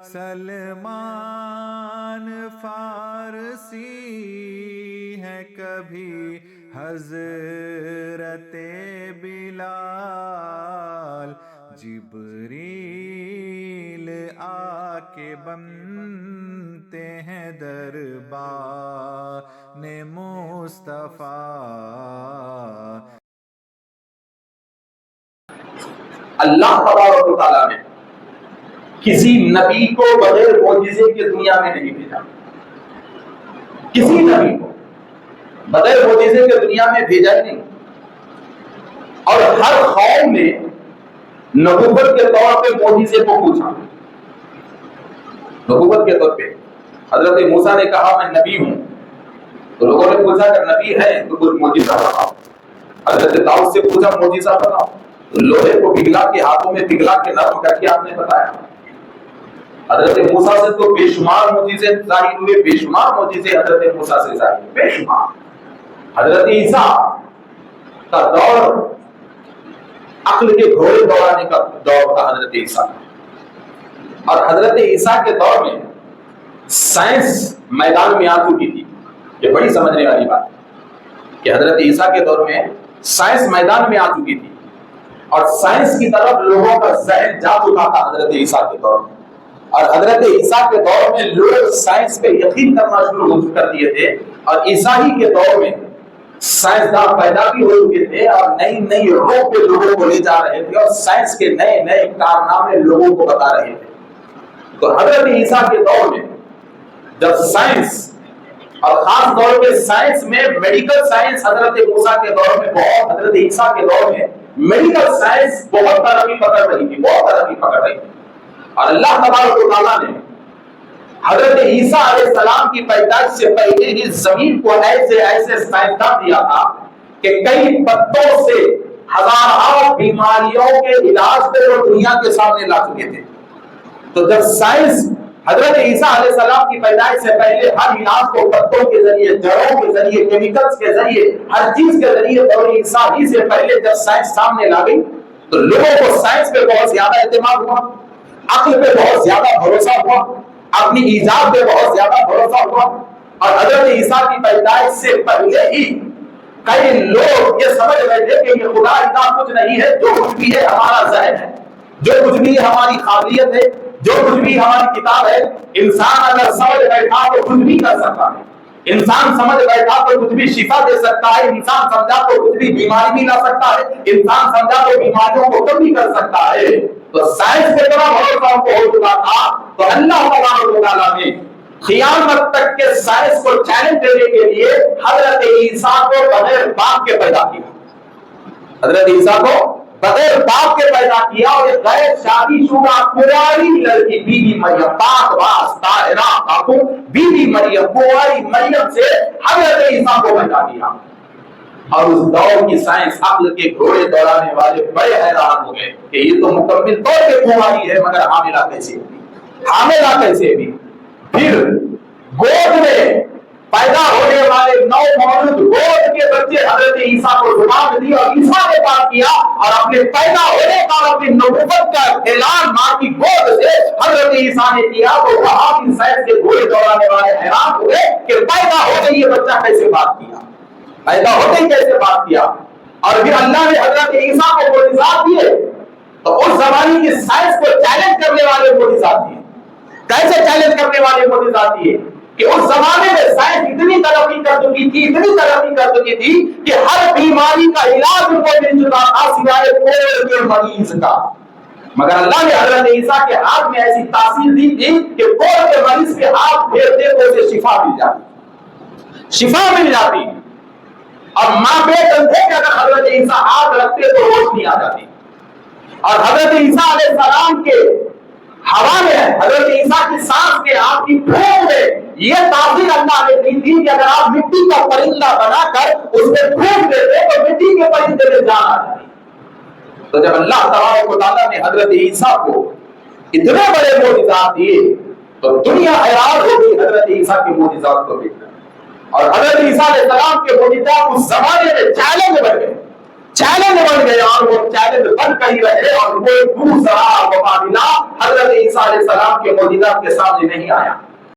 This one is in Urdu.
سلمان فارسی ہے کبھی حضرت بلال، جبریل آ کے بنتے ہیں دربان مصطفیٰ۔ اللہ تبارک و تعالیٰ نے کسی نبی کو بغیر معجزے کے دنیا میں نہیں بھیجا، کسی نبی کو بغیر معجزے کے دنیا میں بھیجا ہی نہیں۔ اور ہر قوم نے نبوت کے طور پہ معجزے کو پوچھا۔ نبوت کے طور پہ حضرت موسیٰ نے کہا میں نبی ہوں، تو لوگوں نے پوچھا کہ نبی ہے تو کچھ معجزہ بتاؤ۔ حضرت داؤد سے پوچھا معجزہ بتاؤ، لوہے کو پگھلا کے ہاتھوں میں پگھلا کے نرم کر کے آپ نے بتایا۔ حضرت موسیٰ سے تو بے شمار معجزے ظاہر ہوئے، بے شمار معجزے حضرت موسیٰ سے ظاہر ہوئے، بے شمار۔ حضرت عیسیٰ کا دور عقل کے گھوڑے دوڑانے کا دور تھا حضرت عیسیٰ، اور حضرت عیسیٰ کے دور میں سائنس میدان میں آ چکی تھی۔ یہ بڑی سمجھنے والی بات ہے کہ حضرت عیسیٰ کے دور میں سائنس میدان میں آ چکی تھی، اور سائنس کی طرف لوگوں کا ذہن جا چکا تھا حضرت عیسیٰ کے دور میں۔ اور حضرت عیسیٰ کے دور میں لوگ سائنس پہ یقین کرنا شروع کر دیے تھے، اور عیسیٰ ہی کے دور میں سائنسداں پیدا بھی ہو چکے تھے اور نئی نئی روح پہ لوگوں کو لے جا رہے تھے، اور سائنس کے نئے نئے کارنامے لوگوں کو بتا رہے تھے۔ تو حضرت عیسیٰ کے دور میں جب سائنس، اور خاص طور پہ سائنس میں میڈیکل سائنس حضرت موسیٰ کے دور میں بہت، حضرت عیسیٰ کے دور میں میڈیکل سائنس بہت ترقی پکڑ رہی تھی، بہت ترقی پکڑ رہی تھی۔ اور اللہ تبارک و تعالیٰ نے حضرت عیسیٰ علیہ السلام کی پیدائش سے پہلے ہی زمین کو ایسے ایسے سائنسداں دیا تھا کہ کئی پتوں سے ہزاروں بیماریوں کے علاج پہ وہ دنیا کے سامنے لا چکے تھے۔ تو جب سائنس حضرت عیسیٰ علیہ السلام کی پیدائش سے پہلے ہر علاج کو پتوں کے ذریعے، جڑوں کے ذریعے، کیمیکلز کے ذریعے، ہر چیز کے ذریعے، اور عیسیٰ ہی سے پہلے جب سائنس سامنے لا گئی تو لوگوں کو سائنس پہ بہت زیادہ اعتماد ہوا، عقل پہ بہت زیادہ بھروسہ ہوا، اپنی ایجاد پہ بہت زیادہ بھروسہ ہوا۔ اور حضرت عیسیٰ کی پیدائش سے پہلے ہی کئی لوگ یہ سمجھ رہے تھے کہ یہ خدا اتنا کچھ نہیں ہے، جو کچھ بھی ہے ہمارا ذہن ہے، جو کچھ بھی ہماری قابلیت ہے، جو کچھ بھی ہماری کتاب ہے۔ انسان اگر سمجھ بیٹھا تو کچھ بھی کر سکتا ہے، انسان سمجھ بیٹھا تو کچھ بھی شفا دے سکتا ہے، انسان سمجھا تو کچھ بھی بیماری بھی لا سکتا ہے، انسان سمجھا تو بیماریوں کو کم بھی کر سکتا ہے۔ تو سائنس کے طرح بھروسہ ہو چکا تھا، تو اللہ تبارک و تعالیٰ نے قیامت تک کے سائنس کو چیلنج دینے کے لیے حضرت عیسیٰ کو بغیر باپ کے پیدا کیا۔ حضرت عیسیٰ کو بغیر باپ کے پیدا کیا، اور ایک غیر شادی شدہ کنواری لڑکی بی بی مریم، پاک باز طاہرہ خاتون بی بی مریم، کنواری مریم سے حضرت عیسیٰ کو پیدا کیا۔ اور اس دور کی سائنس عقل کے گھوڑے دوڑانے والے بڑے حیران ہو گئے کہ یہ تو مکمل طور پہ کنواری ہے، مگر حاملہ کیسے ہوئی، حاملہ کیسے ہوئی؟ پھر گود میں پیدا ہونے والے نو مولود گود کے بچے حضرت عیسیٰ کو زبان دی، اور عیسیٰ نے بات کیا، اور اپنے پیدا ہونے کا اپنی نبوت کا اعلان ماں کی گود سے حضرت عیسیٰ نے کیا۔ تو وہاں کی سائنس کے گھوڑے دوڑانے والے حیران ہوئے کہ پیدا ہوتے یہ بچہ کیسے بات کیا، پیدا ہوتے ہی کیسے بات کیا۔ اور پھر اللہ نے حضرت عیسیٰ کو معجزات دیے، تو اس زمانے کی سائنس کو چیلنج کرنے والے معجزات دیے۔ کیسے چیلنج کرنے والے معجزات دیے کہ اس زمانے میں سائنس اتنی ترقی کر چکی تھی، اتنی ترقی کر چکی تھی کہ ہر بیماری کا علاج ان کو مل چکا تھا سوائے کوڑ کے مریض کا۔ مگر اللہ نے حضرت عیسیٰ کے ہاتھ میں ایسی تاثیر دی تھی کہ کوڑ کے مریض کے ہاتھ پھیرتے تو اسے شفا مل جاتی، شفا مل جاتی۔ اور ماں پیٹ اندھے کہ اگر حضرت عیسیٰ ہاتھ رکھتے تو روشنی آ جاتی۔ اور حضرت عیسیٰ علیہ السلام کے ہوا میں، حضرت عیسیٰ کی سانس کے، آپ کی پھونک میں یہ تاثیر اللہ نے دی تھی کہ اگر آپ مٹی کا پرندہ بنا کر اس میں پھونک دیتے تو مٹی کے پرندے میں جان آ جاتی۔ تو جب اللہ تبارک و تعالیٰ نے حضرت عیسیٰ کو اتنے بڑے معجزات دیے تو دنیا حیران ہو گئی حضرت عیسیٰ کے معجزات کو دیکھ کر۔ اور حضرت عیسیٰ علیہ السلام کے معجزات اس زمانے میں چیلنج بن گئے، چیلنج بن گیا اور وہ چیلنج بن کہیں رہے اور وہ دوسرا مقابلہ حضرت عیسیٰ علیہ السلام کے معجزات کے سامنے نہیں آیا.